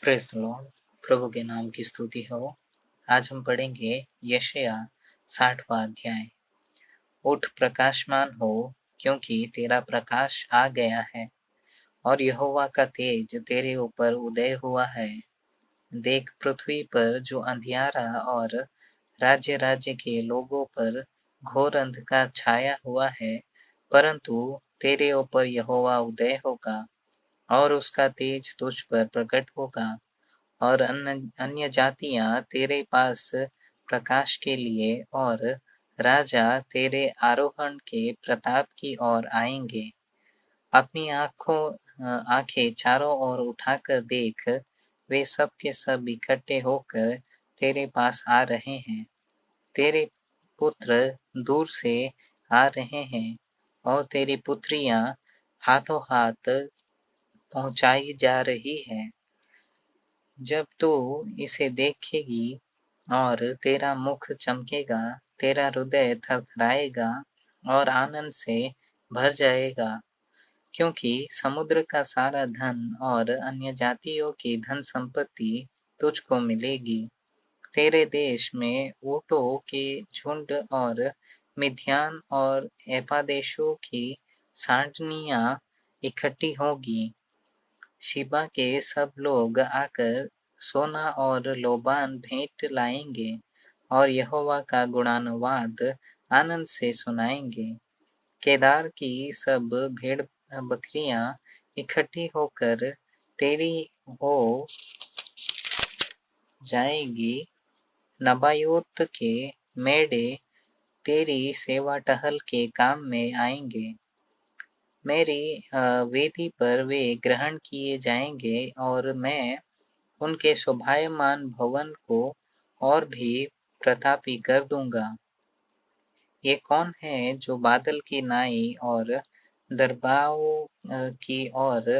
Praise the Lord. प्रभु के नाम की स्तुति हो। आज हम पढ़ेंगे यशायाह 60वां अध्याय। उठ प्रकाशमान हो, क्योंकि तेरा प्रकाश आ गया है और यहोवा का तेज तेरे ऊपर उदय हुआ है। देख, पृथ्वी पर जो अंधियारा और राज्य-राज्य के लोगों पर घोर अंधकार छाया हुआ है, परंतु तेरे ऊपर यहोवा उदय होगा और उसका तेज तुझ पर प्रकट होगा। और अन्य जातियां तेरे पास प्रकाश के लिए और राजा तेरे आरोहण के प्रताप की ओर आएंगे। अपनी आंखें चारों ओर उठाकर देख, वे सब के सब इकट्ठे होकर तेरे पास आ रहे हैं। तेरे पुत्र दूर से आ रहे हैं और तेरी पुत्रियां हाथों हाथ पहुंचाई जा रही है। जब तू इसे देखेगी और तेरा मुख चमकेगा, तेरा हृदय थरथराएगा और आनंद से भर जाएगा, क्योंकि समुद्र का सारा धन और अन्य जातियों की धन संपत्ति तुझको मिलेगी। तेरे देश में ऊँटों के झुंड और मिद्यान और एपा देशों की सांडनियां इकट्ठी होगी। शिबा के सब लोग आकर सोना और लोबान भेंट लाएंगे और यहोवा का गुणानुवाद आनंद से सुनाएंगे। केदार की सब भेड़ बकरियां इकट्ठी होकर तेरी हो जाएगी। नबायोत के मेढ़े तेरी सेवा टहल के काम में आएंगे। मेरी वेदी पर वे ग्रहण किए जाएंगे और मैं उनके शोभायमान भवन को और भी प्रतापी कर दूंगा। ये कौन है जो बादल की नाई और दरबाओं की ओर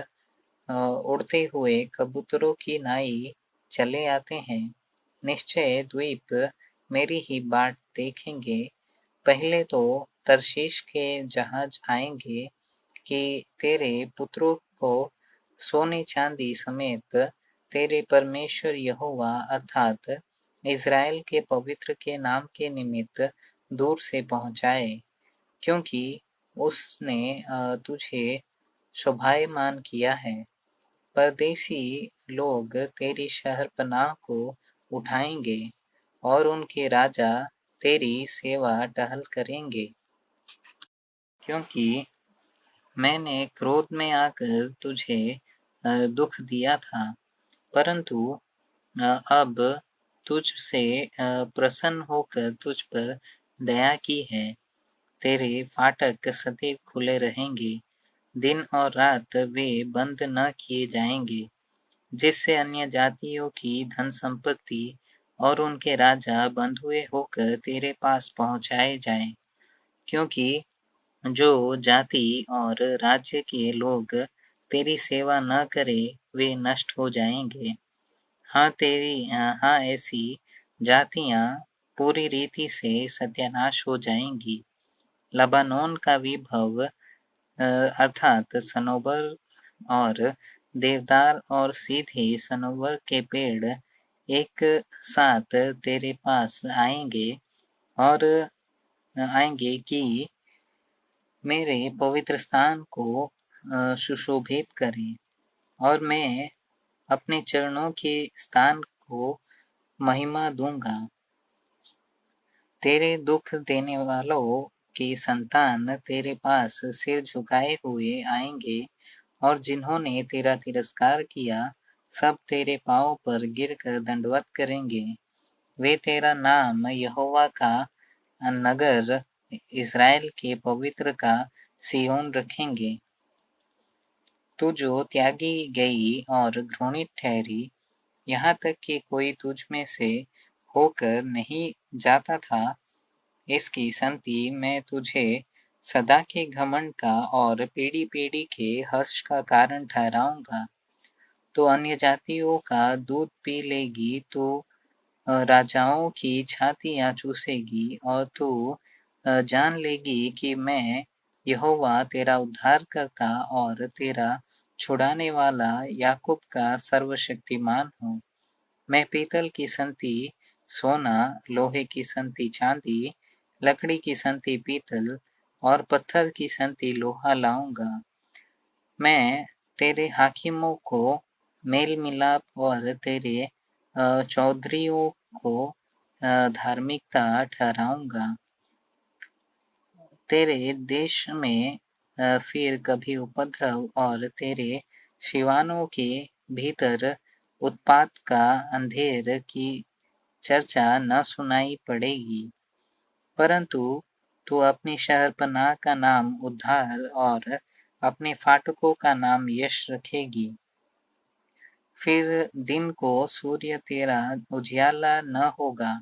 उड़ते हुए कबूतरों की नाई चले आते हैं? निश्चय द्वीप मेरी ही बाट देखेंगे। पहले तो तर्शीश के जहाज आएंगे कि तेरे पुत्रों को सोने चांदी समेत तेरे परमेश्वर यहोवा अर्थात इज़राइल के पवित्र के नाम के निमित्त दूर से पहुँचाए, क्योंकि उसने तुझे शोभायमान किया है। परदेशी लोग तेरी शहरपनाह को उठाएंगे और उनके राजा तेरी सेवा टहल करेंगे, क्योंकि मैंने क्रोध में आकर तुझे दुख दिया था, परंतु अब तुझसे प्रसन्न होकर तुझ पर दया की है। तेरे फाटक सदैव खुले रहेंगे, दिन और रात वे बंद न किए जाएंगे, जिससे अन्य जातियों की धन संपत्ति और उनके राजा बंधुए होकर तेरे पास पहुँचाए जाएं, क्योंकि जो जाति और राज्य के लोग तेरी सेवा न करें, वे नष्ट हो जाएंगे। हाँ, ऐसी जातियां पूरी रीति से सत्यानाश हो जाएंगी। लबानोन का विभव अर्थात सनोबर और देवदार और सीधे सनोवर के पेड़ एक साथ तेरे पास आएंगे कि मेरे पवित्र स्थान को सुशोभित करें, और मैं अपने चरणों के स्थान को महिमा दूंगा। तेरे दुख देने वालों की संतान तेरे पास सिर झुकाए हुए आएंगे, और जिन्होंने तेरा तिरस्कार किया, सब तेरे पांवों पर गिरकर दंडवत करेंगे। वे तेरा नाम यहोवा का नगर, इज़राइल के पवित्र का सिय्योन रखेंगे। तू जो त्यागी गई और घृणित ठहरी, यहाँ तक कि कोई तुझ में से होकर नहीं जाता था, इसकी संति मैं तुझे सदा के घमंड का और पीढ़ी-पीढ़ी के हर्ष का कारण ठहराऊंगा। तो अन्य जातियों का दूध पी लेगी, तो राजाओं की छातियाँ चूसेगी, और तू जान लेगी कि मैं यहोवा तेरा उद्धारकर्ता और तेरा छुड़ाने वाला याकूब का सर्वशक्तिमान हूँ। मैं पीतल की संति सोना, लोहे की संति चांदी, लकड़ी की संति पीतल और पत्थर की संति लोहा लाऊंगा। मैं तेरे हाकिमों को मेल मिलाप और तेरे चौधरियों को धार्मिकता ठहराऊंगा। तेरे देश में फिर कभी उपद्रव और तेरे सिवानों के भीतर उत्पात का अंधेर की चर्चा न सुनाई पड़ेगी, परंतु तू अपनी शहरपनाह का नाम उद्धार और अपने फाटकों का नाम यश रखेगी। फिर दिन को सूर्य तेरा उजियाला न होगा,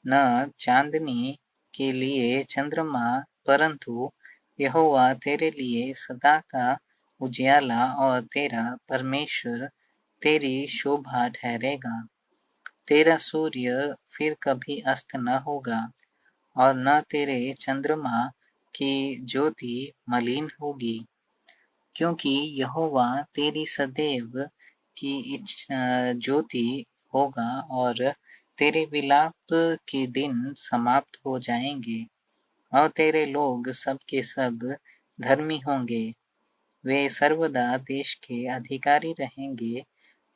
न चांदनी के लिए चंद्रमा, परंतु यहोवा तेरे लिए सदा का उजियाला और तेरा परमेश्वर तेरी शोभा ठहरेगा। तेरा सूर्य फिर कभी अस्त न होगा और न तेरे चंद्रमा की ज्योति मलिन होगी, क्योंकि यहोवा तेरी सदैव की ज्योति होगा और तेरे विलाप के दिन समाप्त हो जाएंगे और तेरे लोग सब के सब धर्मी होंगे। वे सर्वदा देश के अधिकारी रहेंगे।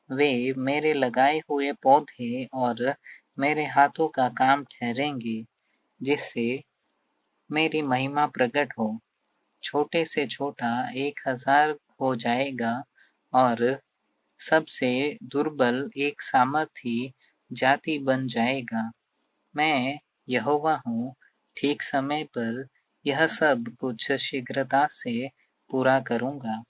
वे मेरे लगाए हुए पौधे और मेरे हाथों का काम ठहरेंगे, जिससे मेरी महिमा प्रकट हो। छोटे से छोटा 1000 हो जाएगा और सबसे दुर्बल एक सामर्थी जाति बन जाएगा। मैं यहोवा हूँ, ठीक समय पर यह सब कुछ शीघ्रता से पूरा करूँगा।